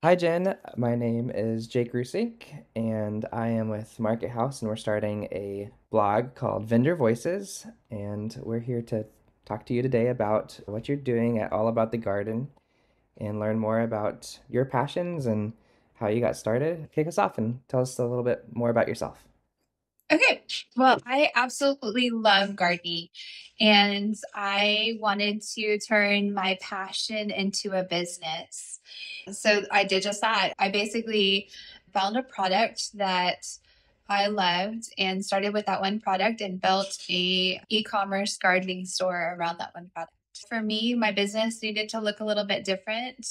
Hi, Jen. My name is Jake Rusink, and I am with Market House, and we're starting a blog called Vendor Voices. And we're here to talk to you today about what you're doing at All About the Garden and learn more about your passions and how you got started. Kick us off and tell us a little bit more about yourself. Okay. Well, I absolutely love gardening and I wanted to turn my passion into a business. So I did just that. I basically found a product that I loved and started with that one product and built a e-commerce gardening store around that one product. For me, my business needed to look a little bit different.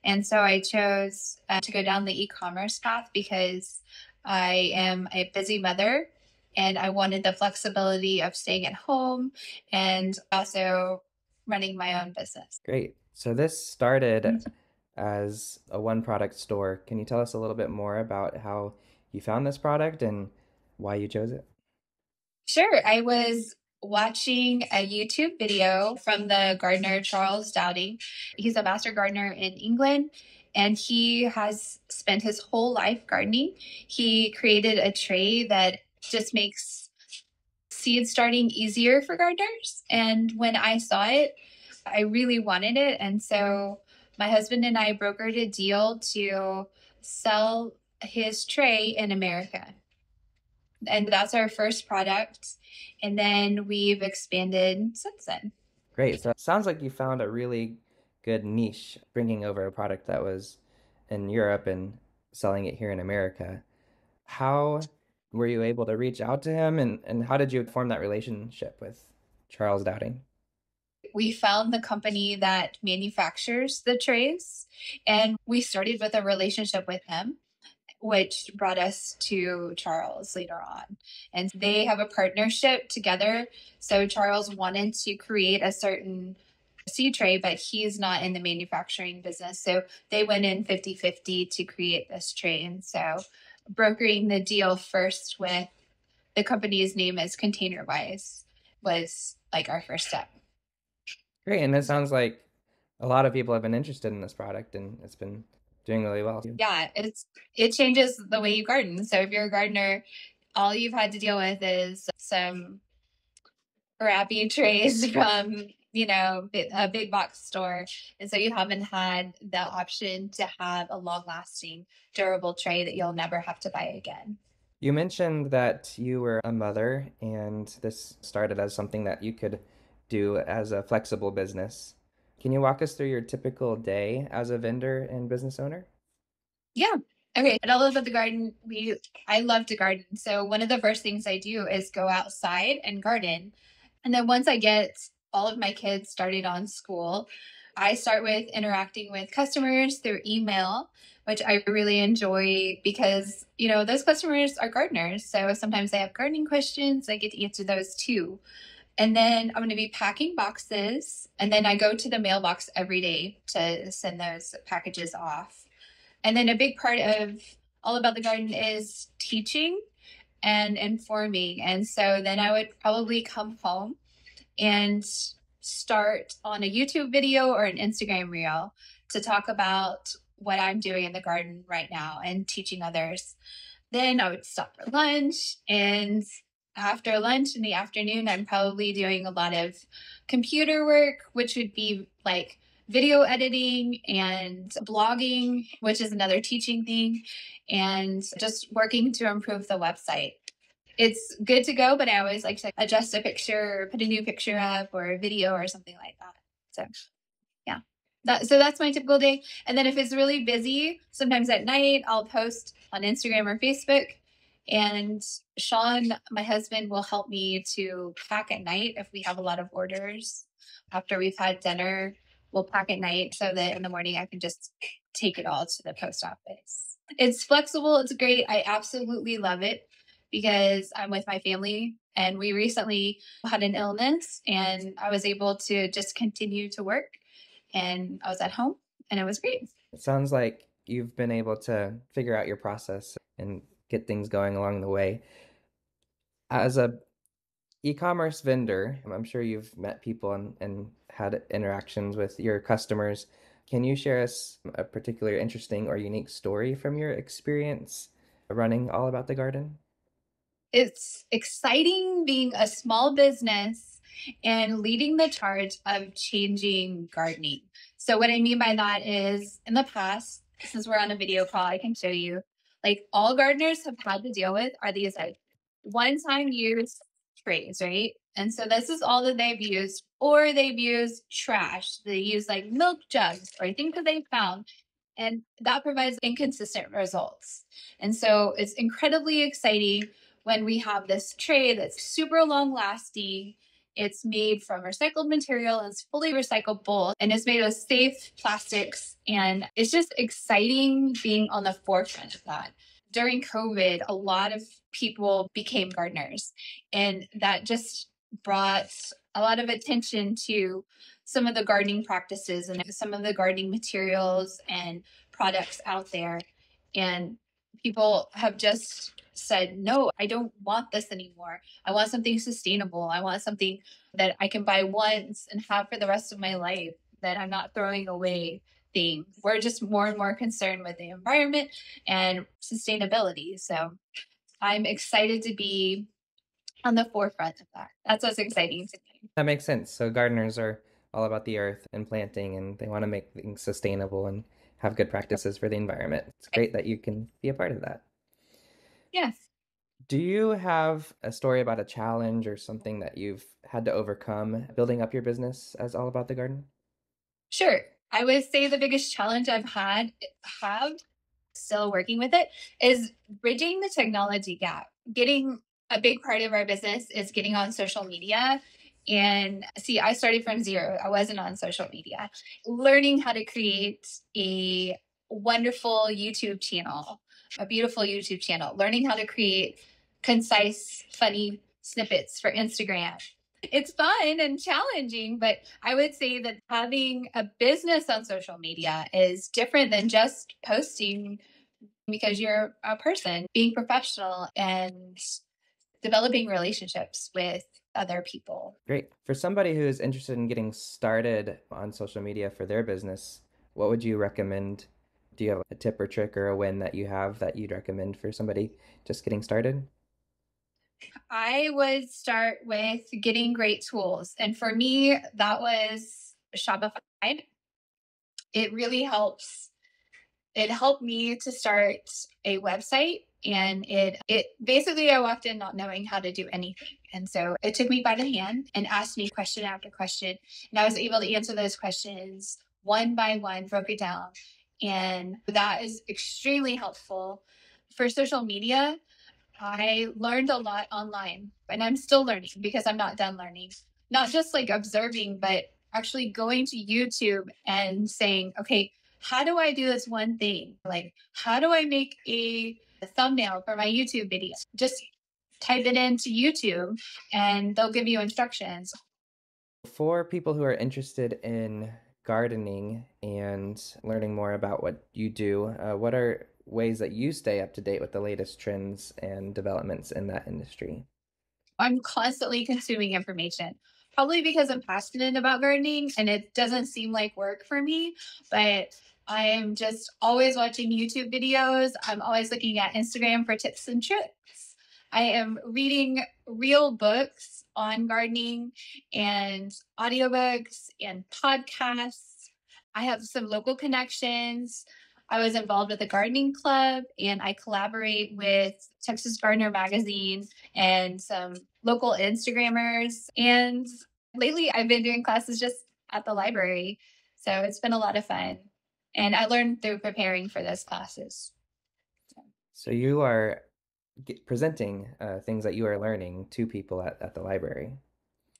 And so I chose to go down the e-commerce path because I am a busy mother and I wanted the flexibility of staying at home and also running my own business. Great. So this started as a one product store. Can you tell us a little bit more about how you found this product and why you chose it? Sure. I was watching a YouTube video from the gardener Charles Dowdy. He's a master gardener in England and he has spent his whole life gardening. He created a tray that just makes seed starting easier for gardeners. And when I saw it, I really wanted it. And so my husband and I brokered a deal to sell his tray in America. And that's our first product. And then we've expanded since then. Great. So it sounds like you found a really good niche bringing over a product that was in Europe and selling it here in America. How were you able to reach out to him and how did you form that relationship with Charles Dowding? We found the company that manufactures the trays and we started with a relationship with him, which brought us to Charles later on. And they have a partnership together. So Charles wanted to create a certain seed tray, but he's not in the manufacturing business. So they went in 50-50 to create this tray. And so brokering the deal first with the company's name as ContainerWise was like our first step. Great. And it sounds like a lot of people have been interested in this product and it's been doing really well. Yeah, it changes the way you garden. So if you're a gardener, all you've had to deal with is some crappy trays from a big box store, and so you haven't had the option to have a long lasting durable tray that you'll never have to buy again. You mentioned that you were a mother and this started as something that you could do as a flexible business. Can you walk us through your typical day as a vendor and business owner? Yeah. Okay. And I love about the garden. I love to garden. So one of the first things I do is go outside and garden. And then once I get all of my kids started on school, I start with interacting with customers through email, which I really enjoy because, those customers are gardeners. So sometimes they have gardening questions. I get to answer those too. And then I'm going to be packing boxes. And then I go to the mailbox every day to send those packages off. And then a big part of All About the Garden is teaching and informing. And so then I would probably come home and start on a YouTube video or an Instagram reel to talk about what I'm doing in the garden right now and teaching others. Then I would stop for lunch. And after lunch in the afternoon, I'm probably doing a lot of computer work, which would be like video editing and blogging, which is another teaching thing, and just working to improve the website. It's good to go, but I always like to adjust a picture or put a new picture up or a video or something like that. So yeah. So that's my typical day. And then if it's really busy, sometimes at night I'll post on Instagram or Facebook. And Sean, my husband, will help me to pack at night if we have a lot of orders. After we've had dinner, we'll pack at night so that in the morning I can just take it all to the post office. It's flexible, it's great. I absolutely love it because I'm with my family and we recently had an illness and I was able to just continue to work and I was at home and it was great. It sounds like you've been able to figure out your process and get things going along the way. As a e-commerce vendor, I'm sure you've met people and had interactions with your customers. Can you share us a particular interesting or unique story from your experience running All About the Garden? It's exciting being a small business and leading the charge of changing gardening. So, what I mean by that is in the past, since we're on a video call, I can show you like all gardeners have had to deal with are these like one time use trays, right? And so this is all that they've used, or they've used trash. They use like milk jugs or things that they found, and that provides inconsistent results. And so it's incredibly exciting when we have this tray that's super long lasting. It's made from recycled material, it's fully recyclable, and it's made of safe plastics. And it's just exciting being on the forefront of that. During COVID, a lot of people became gardeners, and that just brought a lot of attention to some of the gardening practices and some of the gardening materials and products out there. And people have just said, no, I don't want this anymore. I want something sustainable. I want something that I can buy once and have for the rest of my life, that I'm not throwing away things. We're just more and more concerned with the environment and sustainability. So I'm excited to be on the forefront of that. That's what's exciting to me. That makes sense. So gardeners are all about the earth and planting, and they want to make things sustainable and have good practices for the environment. It's great that you can be a part of that. Yes. Do you have a story about a challenge or something that you've had to overcome building up your business as All About the Garden? Sure. I would say the biggest challenge have still working with it is bridging the technology gap. Getting a big part of our business is getting on social media. And see, I started from zero. I wasn't on social media. Learning how to create a wonderful YouTube channel, a beautiful YouTube channel, learning how to create concise, funny snippets for Instagram. It's fun and challenging, but I would say that having a business on social media is different than just posting because you're a person, being professional and developing relationships with other people. Great. For somebody who is interested in getting started on social media for their business, what would you recommend? Do you have a tip or trick or a win that you have that you'd recommend for somebody just getting started? I would start with getting great tools. And for me, that was Shopify. It really helps. It helped me to start a website, and it basically I walked in not knowing how to do anything. And so it took me by the hand and asked me question after question. And I was able to answer those questions one by one, broke it down. And that is extremely helpful. For social media, I learned a lot online, and I'm still learning because I'm not done learning. Not just like observing, but actually going to YouTube and saying, okay, how do I do this one thing? Like, how do I make a thumbnail for my YouTube video? Just type it into YouTube and they'll give you instructions. For people who are interested in gardening and learning more about what you do, what are ways that you stay up to date with the latest trends and developments in that industry? I'm constantly consuming information, probably because I'm passionate about gardening and it doesn't seem like work for me, but I'm just always watching YouTube videos. I'm always looking at Instagram for tips and tricks. I am reading real books on gardening and audiobooks and podcasts. I have some local connections. I was involved with a gardening club and I collaborate with Texas Gardener Magazine and some local Instagrammers. And lately, I've been doing classes just at the library. So it's been a lot of fun. And I learned through preparing for those classes. So you are presenting things that you are learning to people at the library.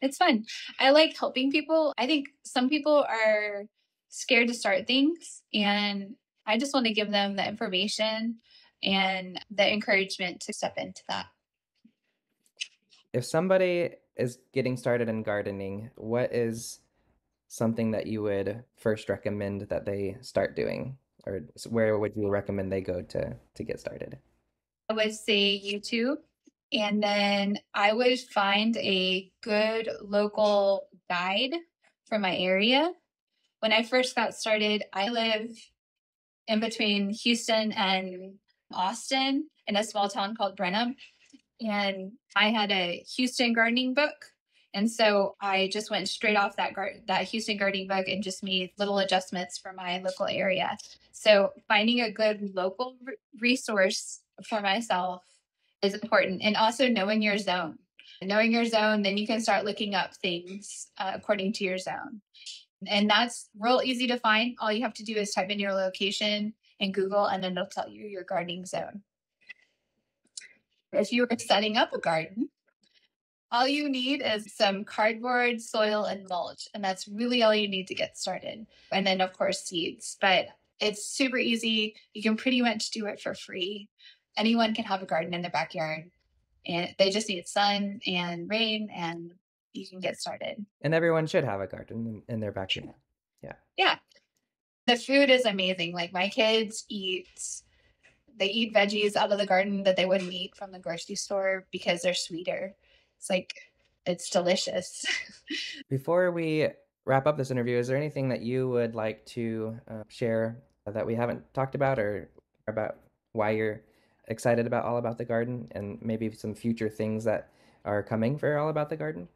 It's fun. I like helping people. I think some people are scared to start things, and I just want to give them the information and the encouragement to step into that. If somebody is getting started in gardening, what is something that you would first recommend that they start doing? Or where would you recommend they go to get started? I would say YouTube. And then I would find a good local guide for my area When I first got started, I live in between Houston and Austin in a small town called Brenham. And I had a Houston gardening book. And so I just went straight off that Houston gardening book and just made little adjustments for my local area. So finding a good local resource for myself is important, and also knowing your zone. Knowing your zone, then you can start looking up things according to your zone. And that's real easy to find. All you have to do is type in your location in Google, and then it'll tell you your gardening zone. If you are setting up a garden, all you need is some cardboard, soil, and mulch. And that's really all you need to get started. And then, of course, seeds. But it's super easy. You can pretty much do it for free. Anyone can have a garden in their backyard. And they just need sun and rain, and you can get started. And everyone should have a garden in their backyard. Yeah. Yeah. The food is amazing. Like my kids they eat veggies out of the garden that they wouldn't eat from the grocery store because they're sweeter. It's delicious. Before we wrap up this interview, is there anything that you would like to share that we haven't talked about, or about why you're excited about All About the Garden, and maybe some future things that are coming for All About the Garden?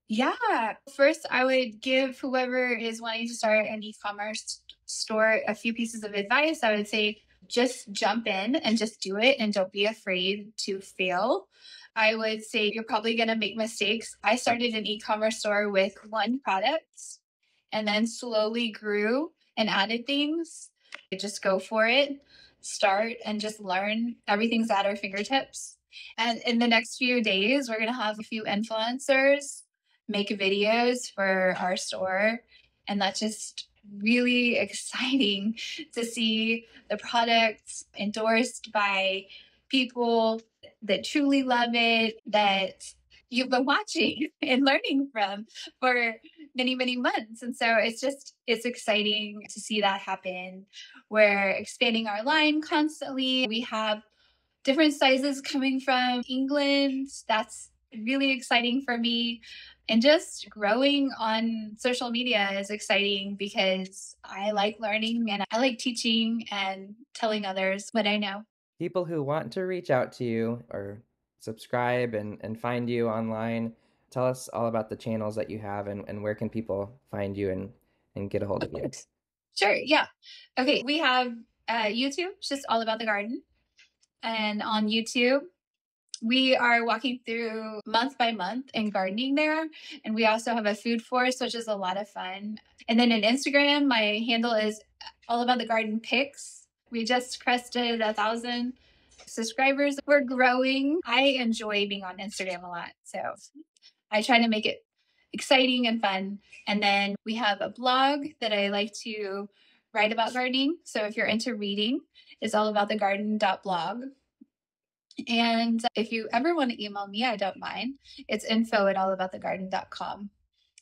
Yeah. First, I would give whoever is wanting to start an e-commerce store a few pieces of advice. I would say just jump in and just do it, and don't be afraid to fail. I would say you're probably going to make mistakes. I started an e-commerce store with one product and then slowly grew and added things. Just go for it, start, and just learn. Everything's at our fingertips. And in the next few days, we're going to have a few influencers make videos for our store. And that's just really exciting to see the products endorsed by people that truly love it, that you've been watching and learning from for many, many months. And so it's exciting to see that happen. We're expanding our line constantly. We have different sizes coming from England. That's really exciting for me. And just growing on social media is exciting because I like learning and I like teaching and telling others what I know. People who want to reach out to you or subscribe and find you online, tell us all about the channels that you have, and where can people find you and get a hold of you. Sure. Yeah. Okay. We have YouTube. It's just All About the Garden. And on YouTube, we are walking through month by month and gardening there. And we also have a food forest, which is a lot of fun. And then in Instagram, my handle is All About the Garden Pics. We just crested 1,000 subscribers. We're growing. I enjoy being on Instagram a lot. So I try to make it exciting and fun. And then we have a blog that I like to write about gardening. So if you're into reading, it's allaboutthegarden.blog. And if you ever want to email me, I don't mind. It's info@allaboutthegarden.com.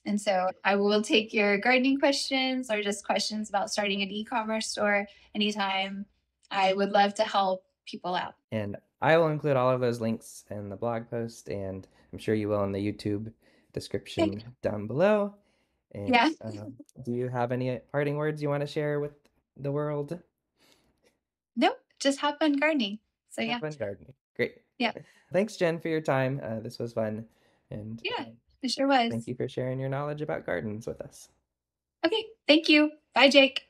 And so I will take your gardening questions or just questions about starting an e-commerce store anytime. I would love to help people out. And I will include all of those links in the blog post, and I'm sure you will in the YouTube description down below. And yeah. Do you have any parting words you want to share with the world? Nope, just have fun gardening. So have fun gardening. Great. Yeah. Thanks, Jen, for your time. This was fun. And yeah, it sure was. Thank you for sharing your knowledge about gardens with us. Okay, thank you. Bye, Jake.